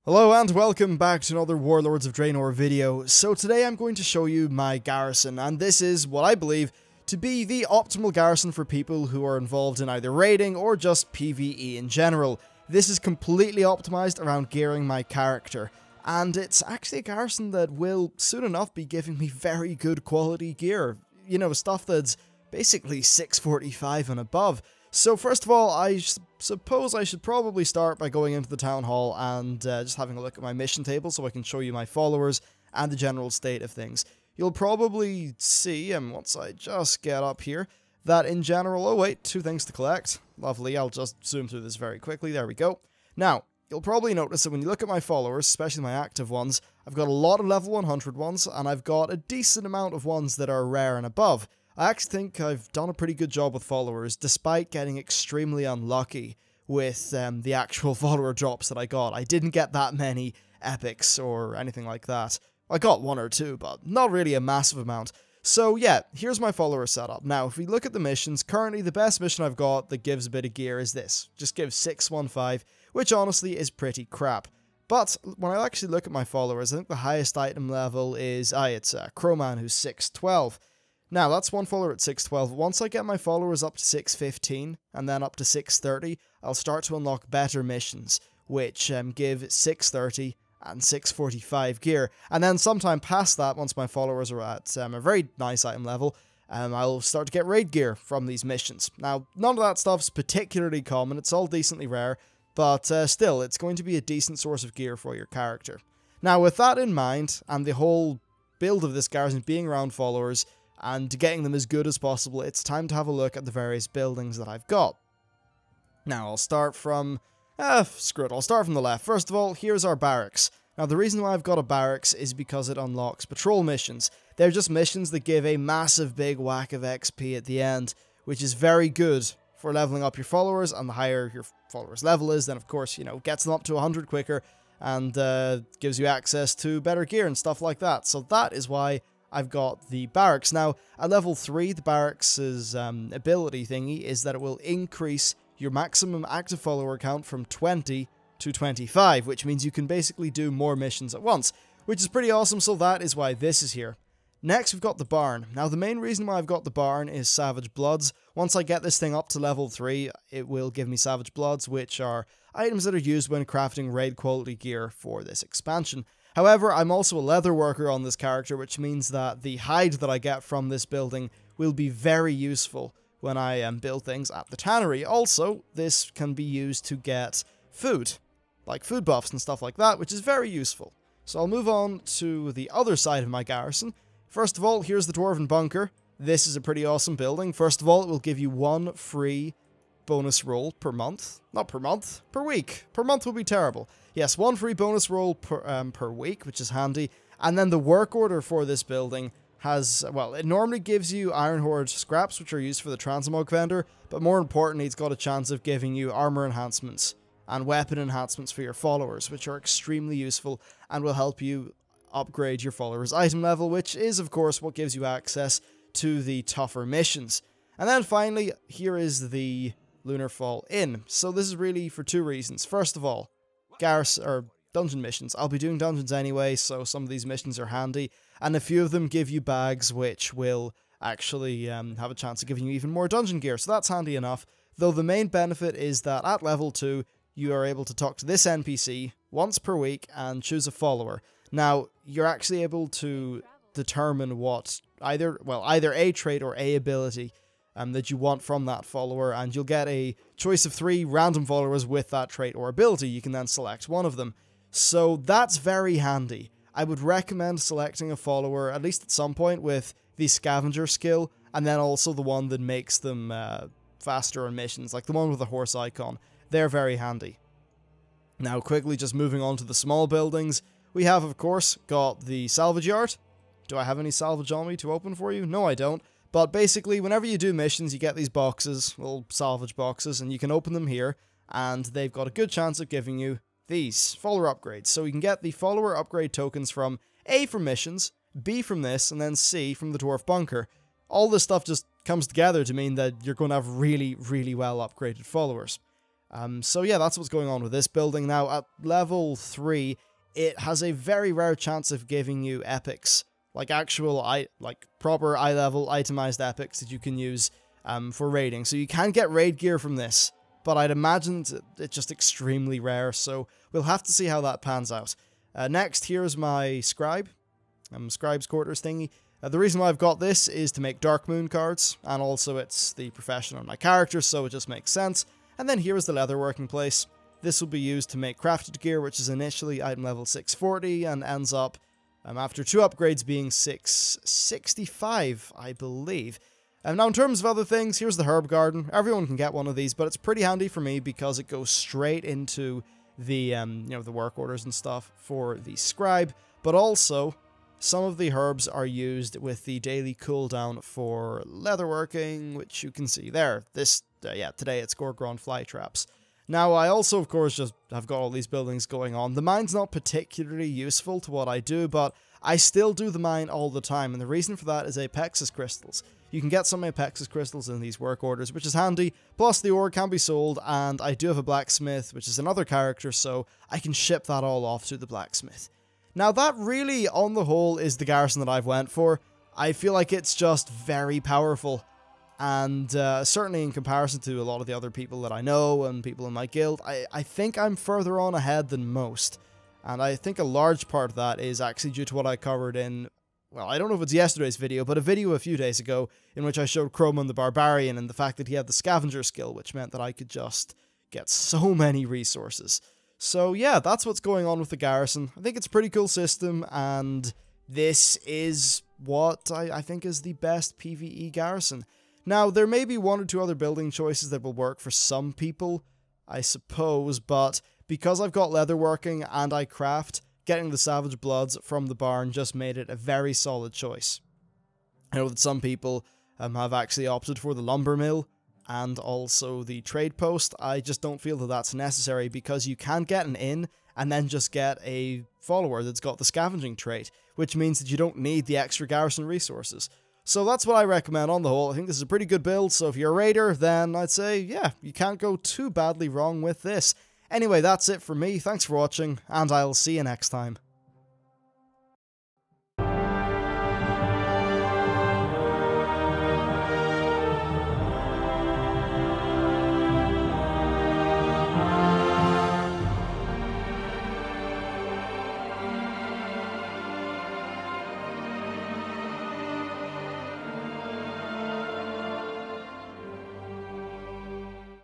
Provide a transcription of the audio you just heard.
Hello and welcome back to another Warlords of Draenor video. So today I'm going to show you my garrison, and this is what I believe to be the optimal garrison for people who are involved in either raiding or just PvE in general. This is completely optimized around gearing my character, and it's actually a garrison that will soon enough be giving me very good quality gear. You know, stuff that's basically 645 and above. So first of all, I suppose I should probably start by going into the town hall and just having a look at my mission table so I can show you my followers and the general state of things. You'll probably see, and once I just get up here, that in general, oh wait, 2 things to collect. Lovely, I'll just zoom through this very quickly, there we go. Now, you'll probably notice that when you look at my followers, especially my active ones, I've got a lot of level 100 ones, and I've got a decent amount of ones that are rare and above. I actually think I've done a pretty good job with followers, despite getting extremely unlucky with the actual follower drops that I got. I didn't get that many epics or anything like that. I got 1 or 2, but not really a massive amount. So yeah, here's my follower setup. Now, if we look at the missions, currently the best mission I've got that gives a bit of gear is this. Just gives 615, which honestly is pretty crap. But when I actually look at my followers, I think the highest item level is, it's Crowman, who's 612. Now, that's one follower at 612. Once I get my followers up to 615, and then up to 630, I'll start to unlock better missions, which give 630 and 645 gear. And then sometime past that, once my followers are at a very nice item level, I'll start to get raid gear from these missions. Now, none of that stuff's particularly common, it's all decently rare, but still, it's going to be a decent source of gear for your character. Now, with that in mind, and the whole build of this garrison being around followers, and getting them as good as possible, it's time to have a look at the various buildings that I've got. Now, I'll start from... screw it, I'll start from the left. First of all, here's our barracks. Now, the reason why I've got a barracks is because it unlocks patrol missions. They're just missions that give a massive big whack of XP at the end, which is very good for leveling up your followers, and the higher your followers' level is, then of course, you know, gets them up to 100 quicker, and gives you access to better gear and stuff like that. So that is why I've got the barracks. Now, at level 3, the barracks' ability thingy is that it will increase your maximum active follower count from 20 to 25, which means you can basically do more missions at once, which is pretty awesome, so that is why this is here. Next, we've got the barn. Now, the main reason why I've got the barn is Savage Bloods. Once I get this thing up to level 3, it will give me Savage Bloods, which are items that are used when crafting raid quality gear for this expansion. However, I'm also a leather worker on this character, which means that the hide that I get from this building will be very useful when I build things at the tannery. Also, this can be used to get food, like food buffs and stuff like that, which is very useful. So I'll move on to the other side of my garrison. First of all, here's the Dwarven Bunker. This is a pretty awesome building. First of all, it will give you 1 free bonus roll per month. Not per month, per week. Per month would be terrible. Yes, 1 free bonus roll per week, which is handy. And then the work order for this building has, well, it normally gives you Iron Horde scraps, which are used for the transmog vendor, but more importantly, it's got a chance of giving you armor enhancements and weapon enhancements for your followers, which are extremely useful and will help you upgrade your followers' item level, which is, of course, what gives you access to the tougher missions. And then finally, here is the Lunar Fall Inn. So this is really for 2 reasons. First of all, garrison or dungeon missions. I'll be doing dungeons anyway, so some of these missions are handy, and a few of them give you bags which will actually have a chance of giving you even more dungeon gear, so that's handy enough. Though the main benefit is that at level 2, you are able to talk to this NPC once per week and choose a follower. Now, you're actually able to determine what either a trait or a ability that you want from that follower, and you'll get a choice of 3 random followers with that trait or ability. You can then select one of them. So that's very handy. I would recommend selecting a follower, at least at some point, with the scavenger skill, and then also the one that makes them faster on missions, like the one with the horse icon. They're very handy. Now, quickly just moving on to the small buildings, we have, of course, got the salvage yard. Do I have any salvage on me to open for you? No, I don't. But basically, whenever you do missions, you get these boxes, little salvage boxes, and you can open them here, and they've got a good chance of giving you these follower upgrades. So you can get the follower upgrade tokens from A, from missions, B, from this, and then C, from the Dwarf Bunker. All this stuff just comes together to mean that you're going to have really, really well upgraded followers. So yeah, that's what's going on with this building. Now, at level 3, it has a very rare chance of giving you epics, like actual, proper eye-level itemized epics that you can use for raiding. So you can get raid gear from this, but I'd imagine it's just extremely rare, so we'll have to see how that pans out. Next, here's my scribe, scribe's quarters thingy. The reason why I've got this is to make Dark Moon cards, and also it's the profession on my character, so it just makes sense. And then here is the leather working place. This will be used to make crafted gear, which is initially item level 640, and ends up, after 2 upgrades, being 665, I believe. Now, in terms of other things, here's the herb garden. Everyone can get one of these, but it's pretty handy for me because it goes straight into the, the work orders and stuff for the scribe, but also some of the herbs are used with the daily cooldown for leatherworking, which you can see there. Today it's Gorgron fly traps. Now, I also, of course, just have got all these buildings going on. The mine's not particularly useful to what I do, but I still do the mine all the time, and the reason for that is Apexis crystals. You can get some Apexis crystals in these work orders, which is handy, plus the ore can be sold, and I do have a blacksmith, which is another character, so I can ship that all off to the blacksmith. Now, that really, on the whole, is the garrison that I've went for. I feel like it's just very powerful. And certainly in comparison to a lot of the other people that I know and people in my guild, I think I'm further on ahead than most. And I think a large part of that is actually due to what I covered in, well, I don't know if it's yesterday's video, but a video a few days ago in which I showed Chroman the Barbarian and the fact that he had the scavenger skill, which meant that I could just get so many resources. So yeah, that's what's going on with the garrison. I think it's a pretty cool system, and this is what I think is the best PvE garrison. Now, there may be 1 or 2 other building choices that will work for some people, I suppose, but because I've got leatherworking and I craft, getting the Savage Bloods from the barn just made it a very solid choice. I know that some people have actually opted for the lumber mill and also the trade post. I just don't feel that that's necessary because you can get an inn and then just get a follower that's got the scavenging trait, which means that you don't need the extra garrison resources. So that's what I recommend on the whole. I think this is a pretty good build, so if you're a raider, then I'd say, yeah, you can't go too badly wrong with this. Anyway, that's it for me. Thanks for watching, and I'll see you next time.